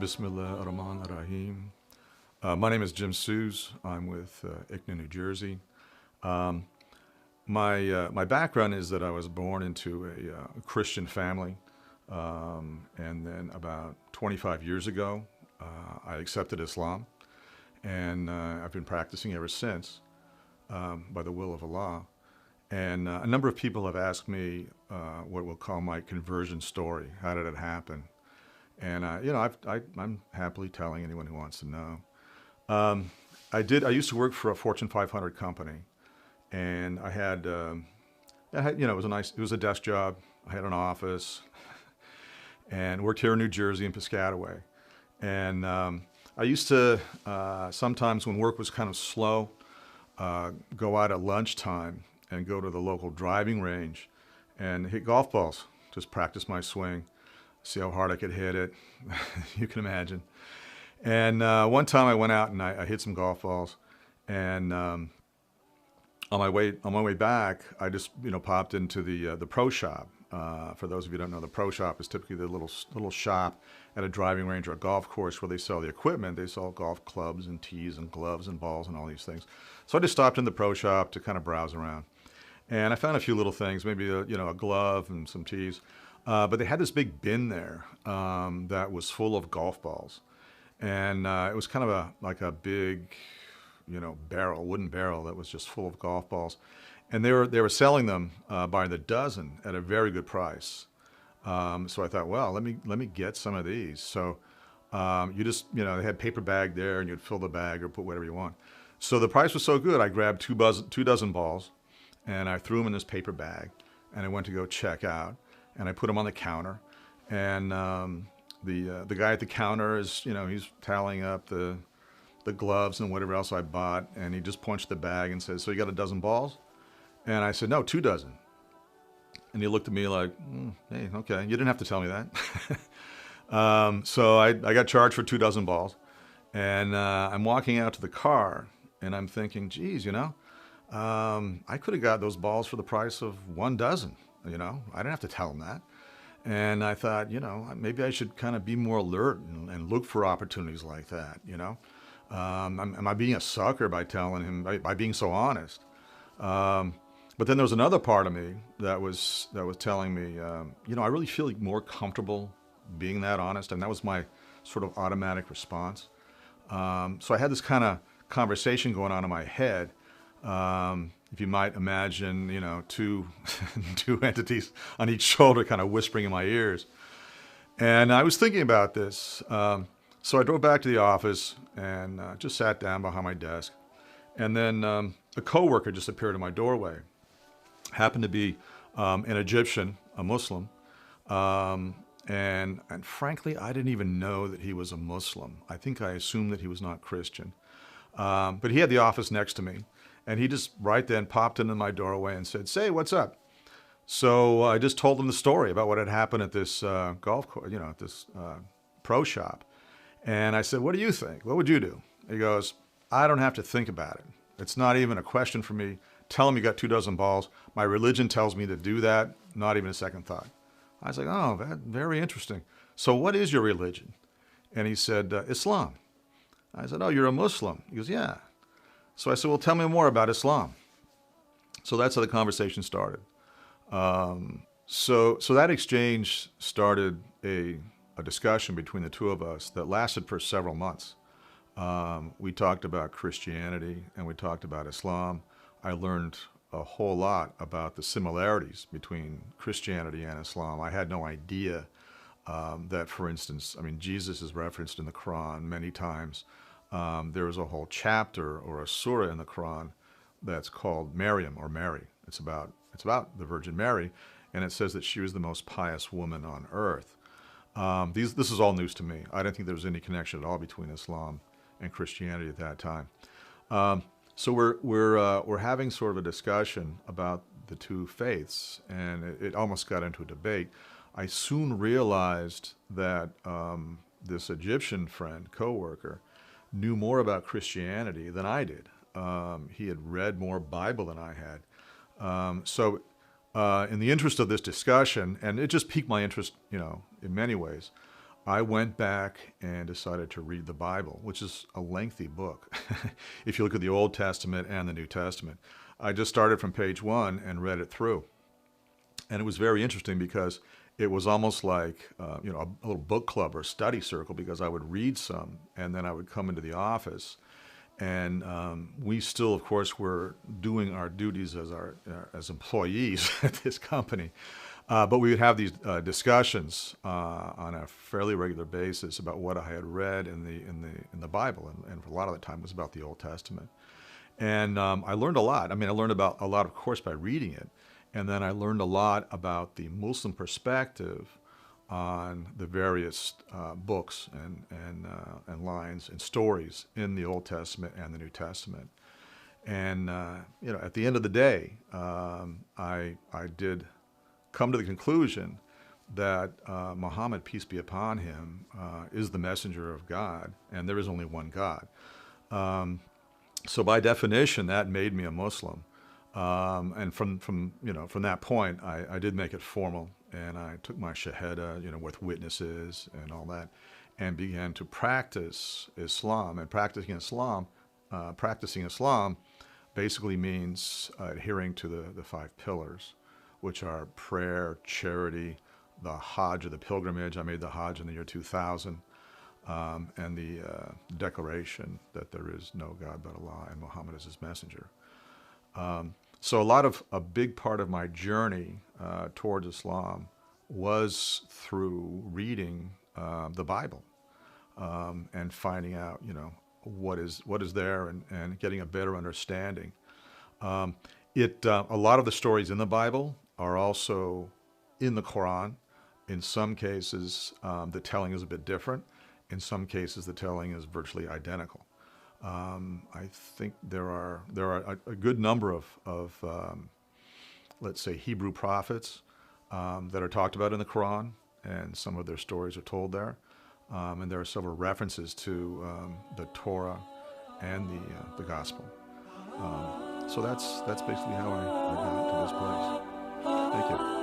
Bismillah ar-Rahman ar-Rahim. My name is Jim Sues. I'm with ICNA, New Jersey. Um, my background is that I was born into a Christian family, and then about 25 years ago, I accepted Islam, and I've been practicing ever since by the will of Allah. And a number of people have asked me what we'll call my conversion story. How did it happen? And I'm happily telling anyone who wants to know. I used to work for a Fortune 500 company, and it was it was a desk job. I had an office, and worked here in New Jersey in Piscataway. And I used to sometimes when work was kind of slow, go out at lunchtime and go to the local driving range and hit golf balls. Just practice my swing, see how hard I could hit it. You can imagine. And one time I went out and I hit some golf balls, and on my way back, I just popped into the pro shop. For those of you who don't know, the pro shop is typically the little shop at a driving range or a golf course where they sell the equipment. They sell golf clubs and tees and gloves and balls and all these things. So I just stopped in the pro shop to kind of browse around, and I found a few little things, maybe a glove and some tees. But they had this big bin there that was full of golf balls, and it was kind of like a big, wooden barrel that was just full of golf balls, and they were selling them by the dozen at a very good price. So I thought, well, let me get some of these. So they had paper bag there, and you'd fill the bag or put whatever you want. So the price was so good, I grabbed two dozen balls, and I threw them in this paper bag, and I went to go check out. And I put them on the counter, and the guy at the counter is, he's tallying up the gloves and whatever else I bought, and he just punched the bag and says, "So you got a dozen balls?" And I said, "No, 2 dozen." And he looked at me like, "Hey, okay, you didn't have to tell me that." So I got charged for 2 dozen balls, and I'm walking out to the car, and I'm thinking, geez, I could have got those balls for the price of 1 dozen. I didn't have to tell him that. And I thought, maybe I should kind of be more alert and look for opportunities like that, Am I being a sucker by telling him, by being so honest? But then there was another part of me that was telling me, I really feel more comfortable being that honest. And that was my sort of automatic response. So I had this kind of conversation going on in my head. If you might imagine, two entities on each shoulder kind of whispering in my ears. And I was thinking about this. So I drove back to the office and just sat down behind my desk. And then a coworker just appeared in my doorway. Happened to be an Egyptian, a Muslim. And frankly, I didn't even know that he was a Muslim. I think I assumed that he was not Christian. But he had the office next to me. And he just right then popped into my doorway and said, "Say, what's up?" So I just told him the story about what had happened at this golf course, at this pro shop. And I said, "What do you think? What would you do?" He goes, "I don't have to think about it. It's not even a question for me. Tell him you got 2 dozen balls. My religion tells me to do that. Not even a second thought." I was like, "Oh, very interesting. So what is your religion?" And he said, "Islam." I said, "Oh, you're a Muslim?" He goes, "Yeah." So I said, "Well, tell me more about Islam." So that's how the conversation started. So that exchange started a discussion between the two of us that lasted for several months. We talked about Christianity and we talked about Islam. I learned a whole lot about the similarities between Christianity and Islam. I had no idea that, for instance, Jesus is referenced in the Quran many times. There is a whole chapter or a surah in the Quran that's called Maryam, or Mary. It's about the Virgin Mary, and it says that she was the most pious woman on earth. This is all news to me. I didn't think there was any connection at all between Islam and Christianity at that time. So we're having sort of a discussion about the two faiths, and it almost got into a debate. I soon realized that this Egyptian friend, coworker, knew more about Christianity than I did. He had read more Bible than I had. So in the interest of this discussion, and it just piqued my interest, in many ways, I went back and decided to read the Bible, which is a lengthy book. If you look at the Old Testament and the New Testament, I just started from page 1 and read it through. And it was very interesting because it was almost like a little book club or study circle, because I would read some and then I would come into the office, and we still, of course, were doing our duties as employees at this company, but we would have these discussions on a fairly regular basis about what I had read in the Bible, and for a lot of the time it was about the Old Testament. And I learned a lot. I mean, I learned about a lot, of course, by reading it. And then I learned a lot about the Muslim perspective on the various books and lines and stories in the Old Testament and the New Testament. And at the end of the day, I did come to the conclusion that Muhammad, peace be upon him, is the messenger of God, and there is only one God. So by definition, that made me a Muslim. And from that point, I did make it formal, and I took my shahada, with witnesses and all that, and began to practice Islam. And practicing Islam basically means adhering to the 5 pillars, which are prayer, charity, the Hajj, or the pilgrimage. I made the Hajj in the year 2000. And the declaration that there is no God but Allah and Muhammad is his messenger. So a big part of my journey towards Islam was through reading the Bible and finding out, what is there, and getting a better understanding. A lot of the stories in the Bible are also in the Quran. In some cases, the telling is a bit different. In some cases, the telling is virtually identical. I think there are a good number of let's say, Hebrew prophets that are talked about in the Quran, and some of their stories are told there. And there are several references to the Torah and the Gospel. So that's basically how I got to this place. Thank you.